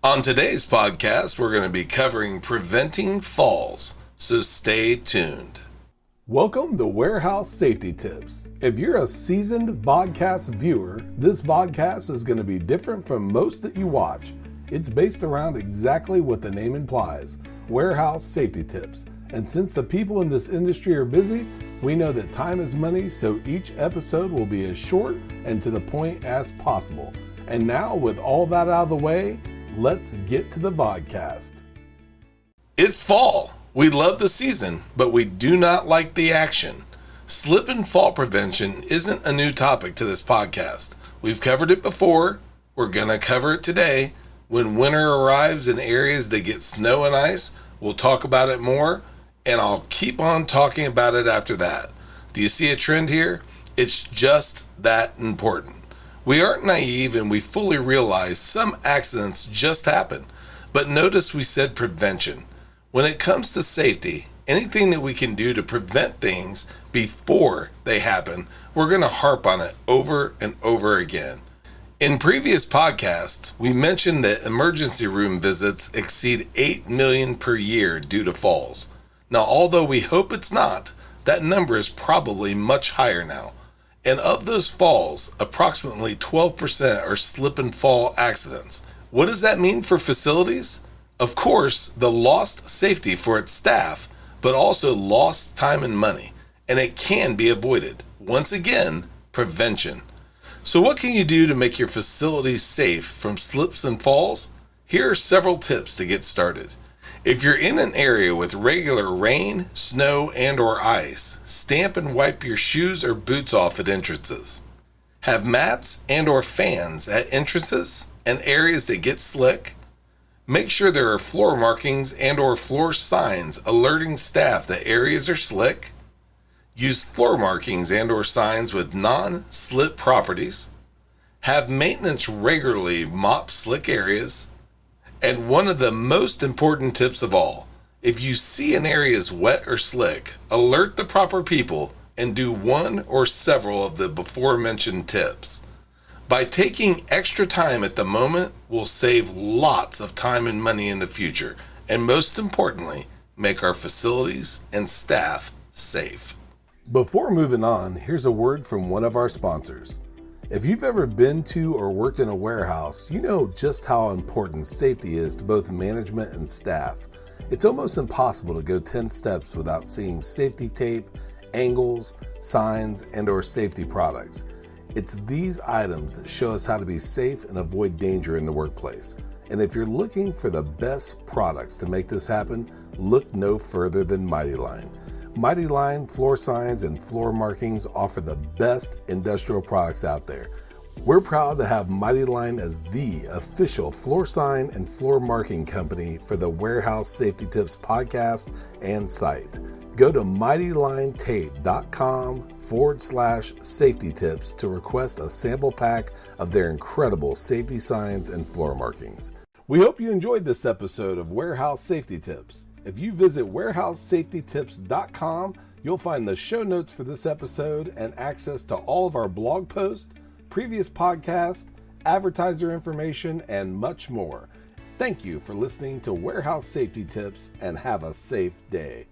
On today's podcast, we're going to be covering preventing falls, so stay tuned. Welcome to Warehouse Safety Tips. If you're a seasoned vodcast viewer, this vodcast is going to be different from most that you watch. It's based around exactly what the name implies, warehouse safety tips. And since the people in this industry are busy, we know that time is money, so each episode will be as short and to the point as possible. And now, with all that out of the way, let's get to the vodcast. It's fall. We love the season, but we do not like the action. Slip and fall prevention isn't a new topic to this podcast. We've covered it before. We're going to cover it today. When winter arrives in areas that get snow and ice, we'll talk about it more, and I'll keep on talking about it after that. Do you see a trend here? It's just that important. We aren't naive and we fully realize some accidents just happen. But notice we said prevention. When it comes to safety, anything that we can do to prevent things before they happen, we're going to harp on it over and over again. In previous podcasts, we mentioned that emergency room visits exceed 8 million per year due to falls. Now, although we hope it's not, that number is probably much higher now. And of those falls, approximately 12% are slip and fall accidents. What does that mean for facilities? Of course, the lost safety for its staff, but also lost time and money. And it can be avoided. Once again, prevention. So what can you do to make your facilities safe from slips and falls? Here are several tips to get started. If you're in an area with regular rain, snow, and or ice, stamp and wipe your shoes or boots off at entrances. Have mats and or fans at entrances and areas that get slick. Make sure there are floor markings and or floor signs alerting staff that areas are slick. Use floor markings and or signs with non-slip properties. Have maintenance regularly mop slick areas. And one of the most important tips of all, if you see an area is wet or slick, alert the proper people and do one or several of the before mentioned tips. By taking extra time at the moment, we'll save lots of time and money in the future, and most importantly, make our facilities and staff safe. Before moving on, here's a word from one of our sponsors. If you've ever been to or worked in a warehouse, you know just how important safety is to both management and staff. It's almost impossible to go 10 steps without seeing safety tape, angles, signs, and or safety products. It's these items that show us how to be safe and avoid danger in the workplace. And if you're looking for the best products to make this happen, look no further than Mighty Line. Mighty Line floor signs and floor markings offer the best industrial products out there. We're proud to have Mighty Line as the official floor sign and floor marking company for the Warehouse Safety Tips podcast and site. Go to mightylinetape.com/safety tips to request a sample pack of their incredible safety signs and floor markings. We hope you enjoyed this episode of Warehouse Safety Tips. If you visit warehousesafetytips.com, you'll find the show notes for this episode and access to all of our blog posts, previous podcasts, advertiser information, and much more. Thank you for listening to Warehouse Safety Tips and have a safe day.